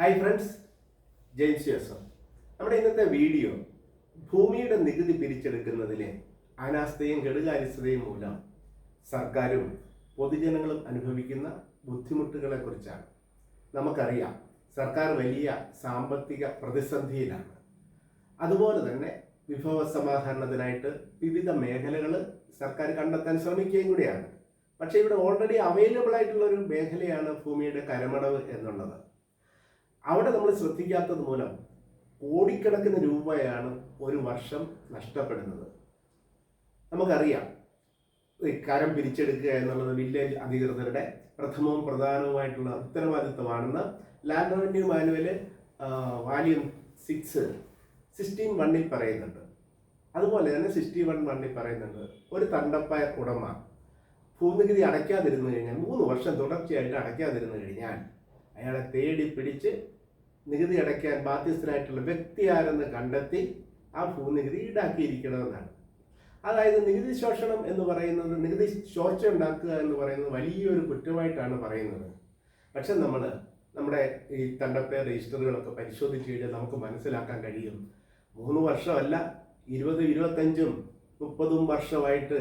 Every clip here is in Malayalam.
Hi friends, James Joseph. നമ്മുടെ ഇന്നത്തെ വീഡിയോ ഭൂമിയുടെ നികുതി പിരിച്ചെടുക്കുന്നതിലെ അനാസ്ഥയും കെടുകാര്യസ്ഥതയും മൂലം സർക്കാരും പൊതുജനങ്ങളും അനുഭവിക്കുന്ന ബുദ്ധിമുട്ടുകളെ കുറിച്ചാണ്. നമുക്കറിയാം, സർക്കാർ വലിയ സാമ്പത്തിക പ്രതിസന്ധിയിലാണ്. അതുപോലെ തന്നെ വിഭവ സമാഹരണത്തിനായിട്ട് വിവിധ മേഖലകൾ സർക്കാർ കണ്ടെത്താൻ ശ്രമിക്കുകയും കൂടിയാണ്. പക്ഷേ ഇവിടെ ഓൾറെഡി അവൈലബിൾ ആയിട്ടുള്ള ഒരു മേഖലയാണ് ഭൂമിയുടെ കരമടവ് എന്നുള്ളത്. അവിടെ നമ്മൾ ശ്രദ്ധിക്കാത്തത് മൂലം കോടിക്കണക്കിന് രൂപയാണ് ഒരു വർഷം നഷ്ടപ്പെടുന്നത്. നമുക്കറിയാം, കരം പിരിച്ചെടുക്കുക എന്നുള്ളത് വില്ലേജ് അധികൃതരുടെ പ്രഥമവും പ്രധാനവുമായിട്ടുള്ള ഉത്തരവാദിത്വമാണെന്ന് ലാൻഡ് റവന്യൂ മാനുവല് വാല്യൂം 16(1) പറയുന്നുണ്ട്. അതുപോലെ തന്നെ 61(1) പറയുന്നുണ്ട്, ഒരു തണ്ടപ്പയർ ഉടമ ഭൂനികുതി അടയ്ക്കാതിരുന്നു കഴിഞ്ഞാൽ 3 വർഷം തുടർച്ചയായിട്ട് അടയ്ക്കാതിരുന്നു കഴിഞ്ഞാൽ അയാളെ തേടി പിടിച്ച് നികുതി അടയ്ക്കാൻ ബാധ്യസ്ഥനായിട്ടുള്ള വ്യക്തി ആരെന്ന് കണ്ടെത്തി ആ ഭൂനികുതി ഈടാക്കിയിരിക്കണമെന്നാണ്. അതായത് നികുതി ശോഷണം എന്ന് പറയുന്നത്, നികുതി ചോർച്ച ഉണ്ടാക്കുക എന്ന് പറയുന്നത് വലിയൊരു കുറ്റമായിട്ടാണ് പറയുന്നത്. പക്ഷെ നമ്മുടെ ഈ തണ്ടപ്പേർ രജിസ്റ്ററുകളൊക്കെ പരിശോധിച്ച് കഴിഞ്ഞാൽ നമുക്ക് മനസ്സിലാക്കാൻ കഴിയും, 3 വർഷമല്ല 20, 25, 30 വർഷമായിട്ട്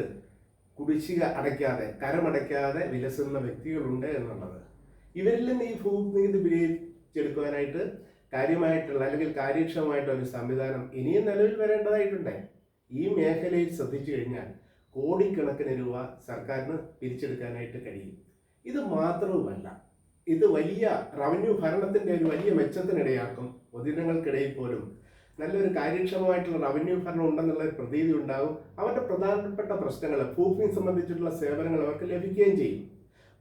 കുടിശ്ശിക അടയ്ക്കാതെ, കരമടയ്ക്കാതെ വിലസുന്ന വ്യക്തികളുണ്ട് എന്നുള്ളത്. ഇവരിൽ നിന്ന് ഈ ഭൂനികുതി പിരിച്ചെടുക്കുവാനായിട്ട് കാര്യമായിട്ടുള്ള അല്ലെങ്കിൽ കാര്യക്ഷമമായിട്ടുള്ള ഒരു സംവിധാനം ഇനിയും നിലവിൽ വരേണ്ടതായിട്ടുണ്ട്. ഈ മേഖലയിൽ ശ്രദ്ധിച്ചു കഴിഞ്ഞാൽ കോടിക്കണക്കിന് രൂപ സർക്കാരിന് പിരിച്ചെടുക്കാനായിട്ട് കഴിയും. ഇത് മാത്രവുമല്ല, ഇത് വലിയ റവന്യൂ ഭരണത്തിന്റെ ഒരു വലിയ മെച്ചത്തിനിടയാക്കും. പൊതുജനങ്ങൾക്കിടയിൽ പോലും നല്ലൊരു കാര്യക്ഷമമായിട്ടുള്ള റവന്യൂ ഭരണം ഉണ്ടെന്നുള്ള പ്രതീതി ഉണ്ടാകും. അവരുടെ പ്രധാനപ്പെട്ട പ്രശ്നങ്ങൾ, ഭൂമി സംബന്ധിച്ചിട്ടുള്ള സേവനങ്ങൾ അവർക്ക് ലഭിക്കുകയും ചെയ്യും.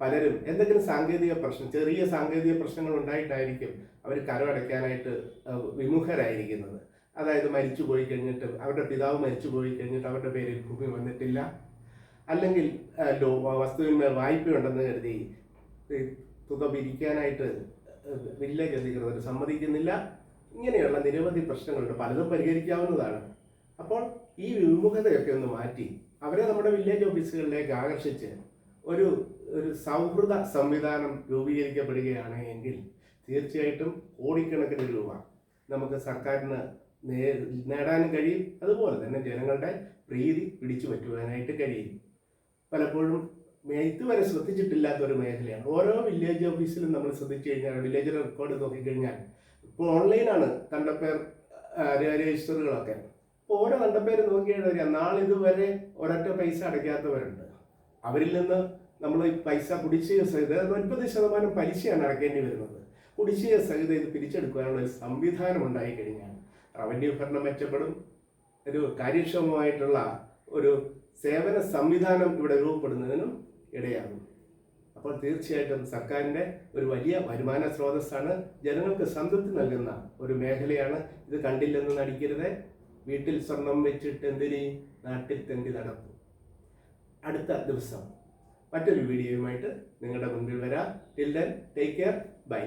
പലരും എന്തെങ്കിലും ചെറിയ സാങ്കേതിക പ്രശ്നങ്ങൾ ഉണ്ടായിട്ടായിരിക്കും അവർ കരമടയ്ക്കാനായിട്ട് വിമുഖരായിരിക്കുന്നത്. അതായത് മരിച്ചു പോയി കഴിഞ്ഞിട്ട്, അവരുടെ പിതാവ് മരിച്ചു പോയി കഴിഞ്ഞിട്ട് അവരുടെ പേരിൽ ഭൂമി വന്നിട്ടില്ല, അല്ലെങ്കിൽ വസ്തുവിന്മേൽ വായ്പയുണ്ടെന്ന് കരുതി തുക പിരിക്കാനായിട്ട് വില്ലേജ് അധികൃതർ സമ്മതിക്കുന്നില്ല. ഇങ്ങനെയുള്ള നിരവധി പ്രശ്നങ്ങളുണ്ട്, പലതും പരിഹരിക്കാവുന്നതാണ്. അപ്പോൾ ഈ വിമുഖതയൊക്കെ ഒന്ന് മാറ്റി അവരെ നമ്മുടെ വില്ലേജ് ഓഫീസുകളിലേക്ക് ആകർഷിച്ച് ഒരു സൗഹൃദ സംവിധാനം രൂപീകരിക്കപ്പെടുകയാണ് എങ്കിൽ തീർച്ചയായിട്ടും കോടിക്കണക്കിന് രൂപ നമുക്ക് സർക്കാരിന് നേടാനും കഴിയും. അതുപോലെ തന്നെ ജനങ്ങളുടെ പ്രീതി പിടിച്ചു പറ്റുവാനായിട്ട് കഴിയും. പലപ്പോഴും ഇതുവരെ ശ്രദ്ധിച്ചിട്ടില്ലാത്ത ഒരു മേഖലയാണ്. ഓരോ വില്ലേജ് ഓഫീസിലും നമ്മൾ ശ്രദ്ധിച്ചു കഴിഞ്ഞാൽ, വില്ലേജ് റെക്കോർഡ് നോക്കിക്കഴിഞ്ഞാൽ, ഇപ്പോൾ ഓൺലൈനാണ് തണ്ടപ്പേർ രജിസ്റ്ററുകളൊക്കെ. ഇപ്പോൾ ഓരോ തണ്ടപ്പേര് നോക്കിയാൽ നാളിതുവരെ ഒരൊറ്റ പൈസ അടയ്ക്കാത്തവരുണ്ട്. അവരിൽ നിന്ന് നമ്മൾ ഈ പൈസ കുടിശ്ശിക സഹിതം 30% പലിശയാണ് അടയ്ക്കേണ്ടി വരുന്നത്. കുടിശ്ശിക സഹിതം ഇത് പിരിച്ചെടുക്കാനുള്ള ഒരു സംവിധാനം ഉണ്ടായിക്കഴിഞ്ഞാൽ റവന്യൂ ഭരണം മെച്ചപ്പെടും. ഒരു കാര്യക്ഷമമായിട്ടുള്ള ഒരു സേവന സംവിധാനം ഇവിടെ രൂപപ്പെടുന്നതിനും ഇടയാകും. അപ്പോൾ തീർച്ചയായിട്ടും സർക്കാരിൻ്റെ ഒരു വലിയ വരുമാന സ്രോതസ്സാണ്, ജനങ്ങൾക്ക് സംതൃപ്തി നൽകുന്ന ഒരു മേഖലയാണ്. ഇത് കണ്ടില്ലെന്ന് നടിക്കരുത്. വീട്ടിൽ സ്വർണം വെച്ചിട്ട് എന്തിന്, നാട്ടിൽ തെണ്ടി നടത്തും. അടുത്ത ദിവസം മറ്റൊരു വീഡിയോയുമായിട്ട് നിങ്ങളുടെ മുൻപിൽ വരാം. Till then, take care, by.